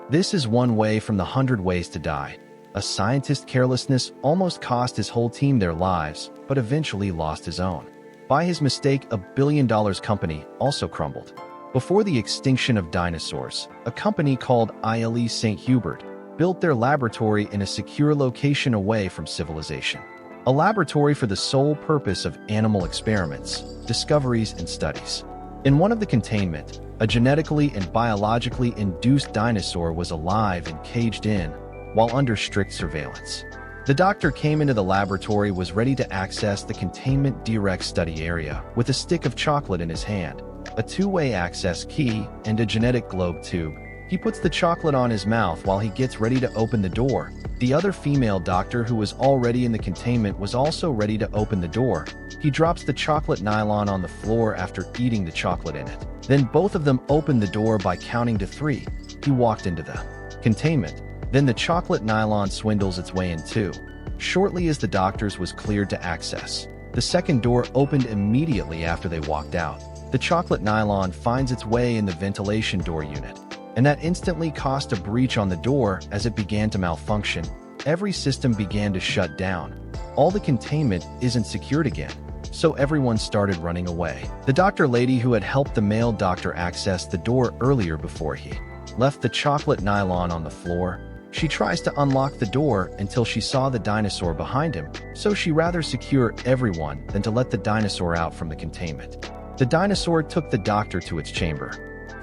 This is one way from the 100 ways to die. A scientist's carelessness almost cost his whole team their lives, but eventually lost his own. By his mistake, a billion-dollar company also crumbled. Before the extinction of dinosaurs, a company called ILE St. Hubert built their laboratory in a secure location away from civilization. A laboratory for the sole purpose of animal experiments, discoveries, and studies. In one of the containment, a genetically and biologically induced dinosaur was alive and caged in, while under strict surveillance. The doctor came into the laboratory was ready to access the containment direct study area with a stick of chocolate in his hand, a two-way access key, and a genetic globe tube. He puts the chocolate on his mouth while he gets ready to open the door. The other female doctor who was already in the containment was also ready to open the door. He drops the chocolate nylon on the floor after eating the chocolate in it. Then both of them opened the door by counting to 3. He walked into the containment. Then the chocolate nylon swindles its way in too. Shortly as the doctors was cleared to access, the second door opened immediately after they walked out. The chocolate nylon finds its way in the ventilation door unit, and that instantly caused a breach on the door as it began to malfunction. Every system began to shut down. All the containment isn't secured again, so everyone started running away. The doctor lady who had helped the male doctor access the door earlier before he left the chocolate nylon on the floor. She tries to unlock the door until she saw the dinosaur behind him, so she rather secure everyone than to let the dinosaur out from the containment. The dinosaur took the doctor to its chamber.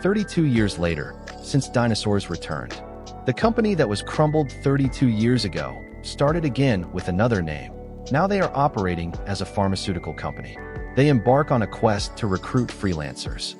32 years later, since dinosaurs returned, the company that was crumbled 32 years ago started again with another name. Now they are operating as a pharmaceutical company. They embark on a quest to recruit freelancers.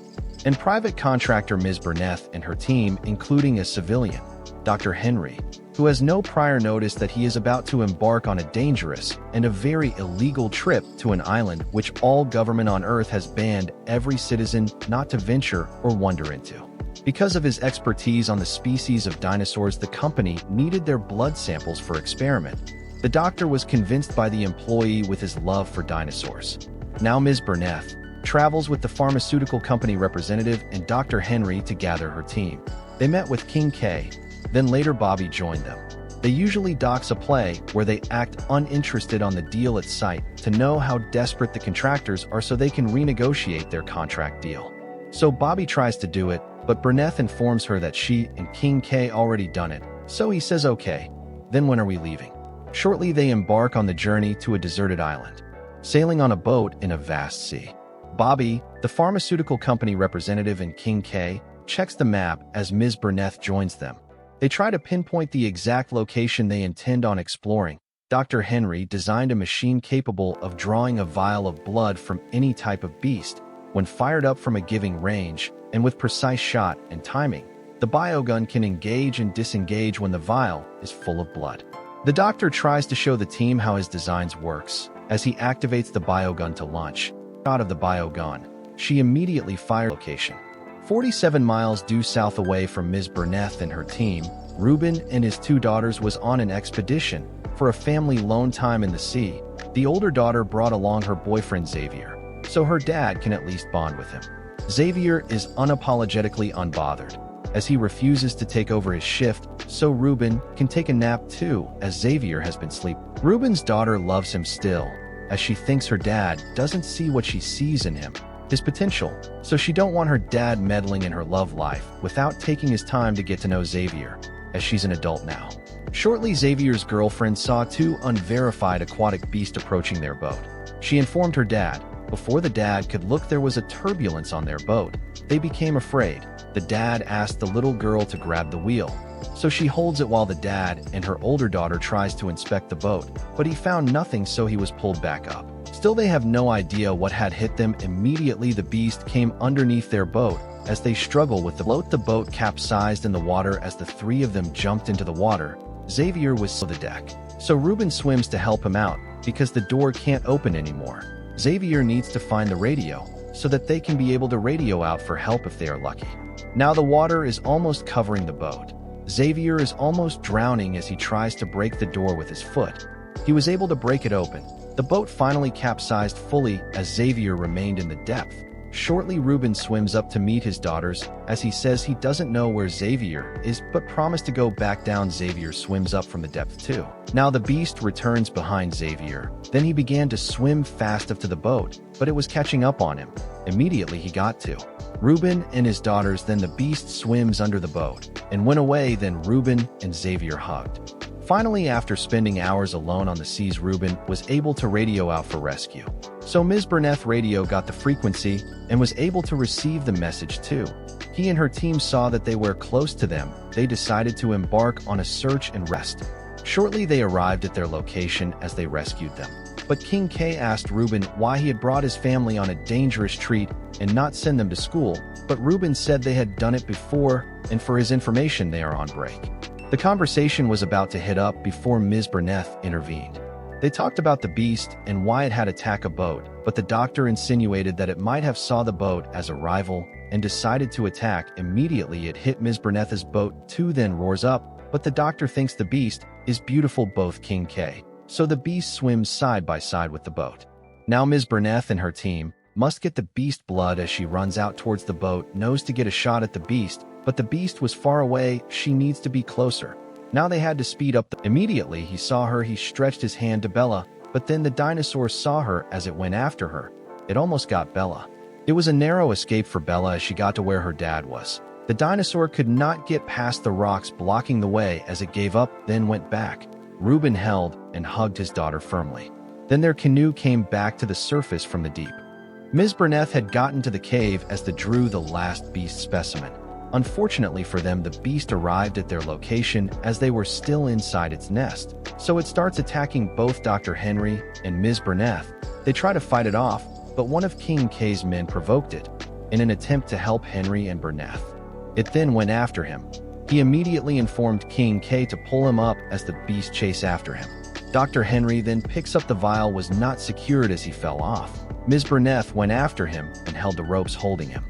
And private contractor Ms. Burneth and her team, including a civilian, Dr. Henry, who has no prior notice that he is about to embark on a dangerous and a very illegal trip to an island which all government on Earth has banned every citizen not to venture or wander into. Because of his expertise on the species of dinosaurs, the company needed their blood samples for experiment. The doctor was convinced by the employee with his love for dinosaurs. Now Ms. Burneth travels with the pharmaceutical company representative and Dr. Henry to gather her team. They met with King K. Then later Bobby joined them. They usually docs a play where they act uninterested on the deal at sight to know how desperate the contractors are so they can renegotiate their contract deal. So Bobby tries to do it, but Burneth informs her that she and King K already done it, so he says okay. Then when are we leaving? Shortly they embark on the journey to a deserted island, sailing on a boat in a vast sea. Bobby, the pharmaceutical company representative, and King K checks the map as Ms. Burneth joins them. They try to pinpoint the exact location they intend on exploring. Dr. Henry designed a machine capable of drawing a vial of blood from any type of beast. When fired up from a given range, and with precise shot and timing, the biogun can engage and disengage when the vial is full of blood. The doctor tries to show the team how his designs works. As he activates the biogun to launch out of the biogun, she immediately fires location. 47 miles due south away from Ms. Burneth and her team, Reuben and his 2 daughters was on an expedition for a family lone time in the sea. The older daughter brought along her boyfriend Xavier, so her dad can at least bond with him. Xavier is unapologetically unbothered, as he refuses to take over his shift, so Reuben can take a nap too, as Xavier has been sleeping. Reuben's daughter loves him still, as she thinks her dad doesn't see what she sees in him, his potential, so she don't want her dad meddling in her love life without taking his time to get to know Xavier, as she's an adult now. Shortly, Xavier's girlfriend saw 2 unverified aquatic beasts approaching their boat. She informed her dad. Before the dad could look, there was a turbulence on their boat. They became afraid. The dad asked the little girl to grab the wheel, so she holds it while the dad and her older daughter tries to inspect the boat, but he found nothing, so he was pulled back up. Still, they have no idea what had hit them. Immediately the beast came underneath their boat. As they struggle with the float, the boat capsized in the water. As the 3 of them jumped into the water, Xavier was on the deck, so Reuben swims to help him out because the door can't open anymore. Xavier needs to find the radio so that they can be able to radio out for help if they are lucky. Now the water is almost covering the boat. Xavier is almost drowning as he tries to break the door with his foot. He was able to break it open. The boat finally capsized fully as Xavier remained in the depth. Shortly, Ruben swims up to meet his daughters, as he says he doesn't know where Xavier is, but promised to go back down. Xavier swims up from the depth too. Now the beast returns behind Xavier. Then he began to swim fast up to the boat, but it was catching up on him. Immediately he got to Ruben and his daughters. Then the beast swims under the boat and went away. Then Ruben and Xavier hugged. Finally, after spending hours alone on the seas, Ruben was able to radio out for rescue. So Ms. Burnett radio got the frequency and was able to receive the message too. He and her team saw that they were close to them. They decided to embark on a search and rest. Shortly, they arrived at their location as they rescued them. But King K asked Ruben why he had brought his family on a dangerous treat and not send them to school, but Ruben said they had done it before, and for his information, they are on break. The conversation was about to hit up before Ms. Burnett intervened. They talked about the beast and why it had attacked a boat, but the doctor insinuated that it might have saw the boat as a rival and decided to attack. Immediately it hit Ms. Burnett's boat too, then roars up, but the doctor thinks the beast is beautiful, both King K. So the beast swims side by side with the boat. Now Ms. Burnett and her team must get the beast blood. As she runs out towards the boat, knows to get a shot at the beast, but the beast was far away. She needs to be closer. Now they had to speed up. Immediately he saw her. He stretched his hand to Bella, but then the dinosaur saw her as it went after her. It almost got Bella. It was a narrow escape for Bella as she got to where her dad was. The dinosaur could not get past the rocks blocking the way as it gave up, then went back. Ruben held and hugged his daughter firmly. Then their canoe came back to the surface from the deep. Ms. Burnett had gotten to the cave as they drew the last beast specimen. Unfortunately for them, the beast arrived at their location as they were still inside its nest. So it starts attacking both Dr. Henry and Ms. Burnett. They try to fight it off, but one of King K's men provoked it in an attempt to help Henry and Burnett. It then went after him. He immediately informed King K to pull him up as the beast chased after him. Dr. Henry then picks up the vial, was not secured as he fell off. Ms. Burnett went after him and held the ropes holding him.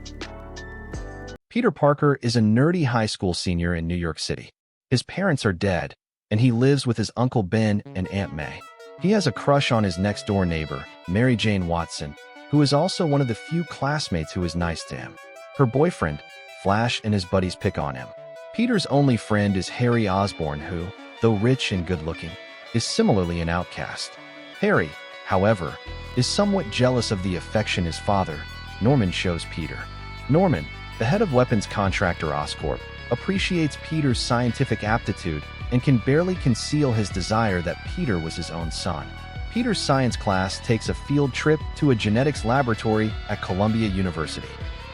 Peter Parker is a nerdy high school senior in New York City. His parents are dead, and he lives with his Uncle Ben and Aunt May. He has a crush on his next-door neighbor, Mary Jane Watson, who is also one of the few classmates who is nice to him. Her boyfriend, Flash, and his buddies pick on him. Peter's only friend is Harry Osborne, who, though rich and good-looking, is similarly an outcast. Harry, however, is somewhat jealous of the affection his father, Norman, shows Peter. Norman, the head of weapons contractor Oscorp, appreciates Peter's scientific aptitude and can barely conceal his desire that Peter was his own son. Peter's science class takes a field trip to a genetics laboratory at Columbia University.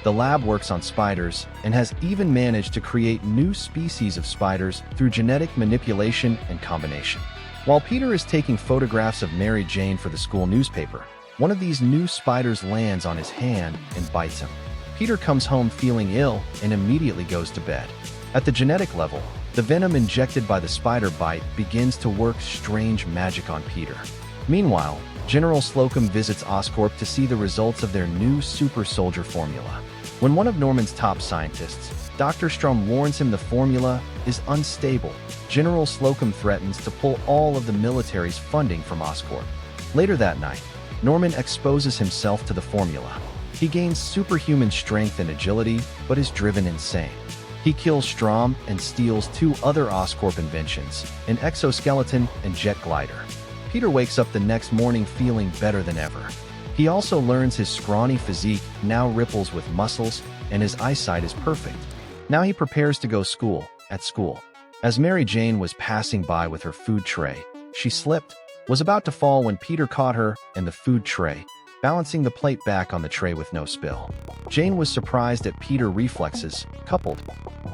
The lab works on spiders and has even managed to create new species of spiders through genetic manipulation and combination. While Peter is taking photographs of Mary Jane for the school newspaper, one of these new spiders lands on his hand and bites him. Peter comes home feeling ill and immediately goes to bed. At the genetic level, the venom injected by the spider bite begins to work strange magic on Peter. Meanwhile, General Slocum visits Oscorp to see the results of their new super soldier formula. When one of Norman's top scientists, Dr. Strom, warns him the formula is unstable, General Slocum threatens to pull all of the military's funding from Oscorp. Later that night, Norman exposes himself to the formula. He gains superhuman strength and agility, but is driven insane. He kills Strom and steals two other Oscorp inventions, an exoskeleton and jet glider. Peter wakes up the next morning feeling better than ever. He also learns his scrawny physique now ripples with muscles, and his eyesight is perfect. Now he prepares to go at school. As Mary Jane was passing by with her food tray, she slipped, was about to fall when Peter caught her and the food tray, balancing the plate back on the tray with no spill. Jane was surprised at Peter's reflexes, coupled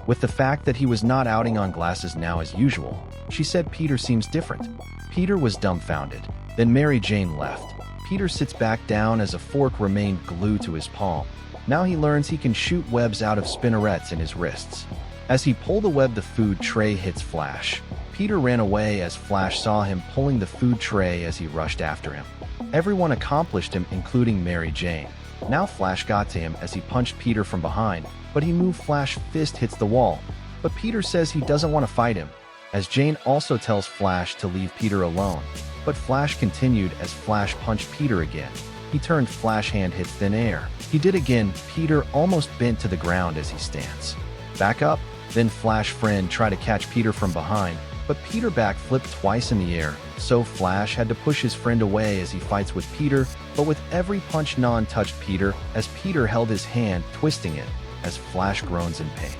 with the fact that he was not outing on glasses now as usual. She said Peter seems different. Peter was dumbfounded. Then Mary Jane left. Peter sits back down as a fork remained glued to his palm. Now he learns he can shoot webs out of spinnerets in his wrists. As he pulled the web, the food tray hits Flash. Peter ran away as Flash saw him pulling the food tray as he rushed after him. Everyone accomplished him, including Mary Jane. Now Flash got to him as he punched Peter from behind, but he moved. Flash's fist hits the wall, but Peter says he doesn't want to fight him, as Jane also tells Flash to leave Peter alone. But Flash continued as Flash punched Peter again. he turned Flash hand hit thin air. He did again, Peter almost bent to the ground as he stands. Back up, then Flash friend tried to catch Peter from behind, but Peter back flipped twice in the air, so Flash had to push his friend away as he fights with Peter, but with every punch touched Peter as Peter held his hand, twisting it, as Flash groans in pain.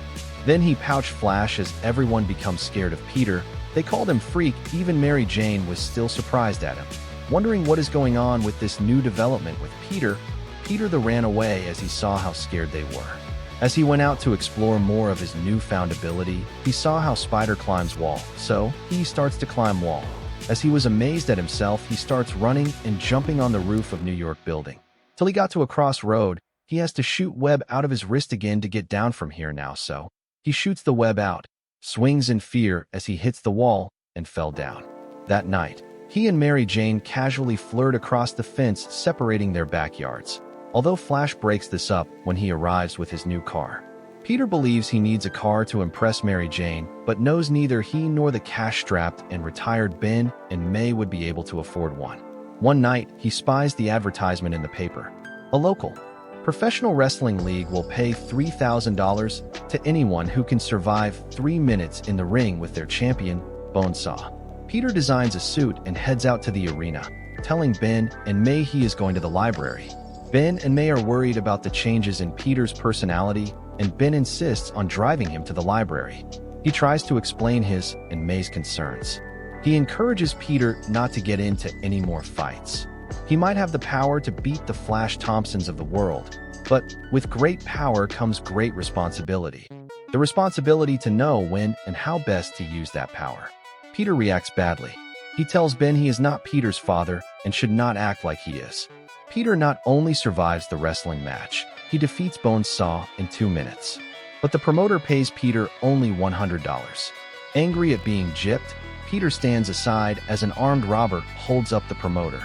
Then he pouched Flash as everyone becomes scared of Peter. They called him Freak, even Mary Jane was still surprised at him. Wondering what is going on with this new development with Peter, Peter ran away as he saw how scared they were. As he went out to explore more of his newfound ability, he saw how Spider climbs wall, so he starts to climb wall. As he was amazed at himself, he starts running and jumping on the roof of New York building. Till he got to a crossroad, he has to shoot web out of his wrist again to get down from here now, so he shoots the web out, swings in fear as he hits the wall, and fell down. That night, he and Mary Jane casually flirt across the fence separating their backyards. Although Flash breaks this up when he arrives with his new car. Peter believes he needs a car to impress Mary Jane, but knows neither he nor the cash-strapped and retired Ben and May would be able to afford one. One night, he spies the advertisement in the paper. A local professional wrestling league will pay $3,000 to anyone who can survive 3 minutes in the ring with their champion, Bonesaw. Peter designs a suit and heads out to the arena, telling Ben and May he is going to the library. Ben and May are worried about the changes in Peter's personality, and Ben insists on driving him to the library. He tries to explain his and May's concerns. He encourages Peter not to get into any more fights. He might have the power to beat the Flash Thompsons of the world, but with great power comes great responsibility. The responsibility to know when and how best to use that power. Peter reacts badly. He tells Ben he is not Peter's father and should not act like he is. Peter not only survives the wrestling match, he defeats Bonesaw in 2 minutes. But the promoter pays Peter only $100. Angry at being gypped, Peter stands aside as an armed robber holds up the promoter.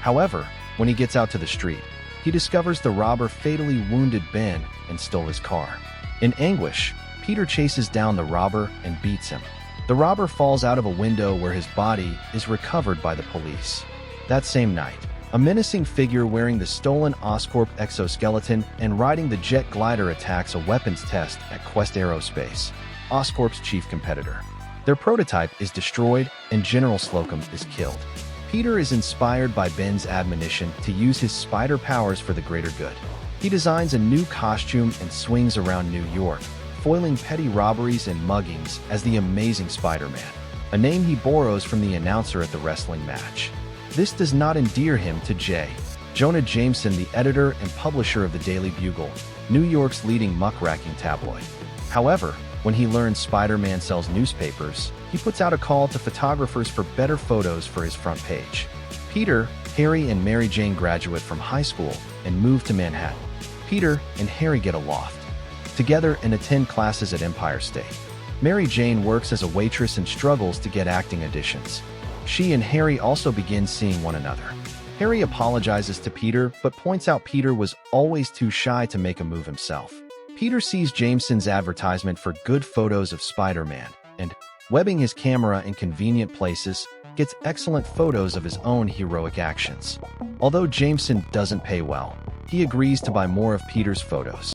However, when he gets out to the street, he discovers the robber fatally wounded Ben and stole his car. In anguish, Peter chases down the robber and beats him. The robber falls out of a window where his body is recovered by the police. That same night, a menacing figure wearing the stolen Oscorp exoskeleton and riding the jet glider attacks a weapons test at Quest Aerospace, Oscorp's chief competitor. Their prototype is destroyed and General Slocum is killed. Peter is inspired by Ben's admonition to use his spider powers for the greater good. He designs a new costume and swings around New York, foiling petty robberies and muggings as the Amazing Spider-Man, a name he borrows from the announcer at the wrestling match. This does not endear him to J. Jonah Jameson, the editor and publisher of the Daily Bugle, New York's leading muckraking tabloid. However, when he learns Spider-Man sells newspapers, he puts out a call to photographers for better photos for his front page. Peter, Harry, and Mary Jane graduate from high school and move to Manhattan. Peter and Harry get a loft together and attend classes at Empire State. Mary Jane works as a waitress and struggles to get acting auditions. She and Harry also begin seeing one another. Harry apologizes to Peter, but points out Peter was always too shy to make a move himself. Peter sees Jameson's advertisement for good photos of Spider-Man, and, webbing his camera in convenient places, gets excellent photos of his own heroic actions. Although Jameson doesn't pay well, he agrees to buy more of Peter's photos.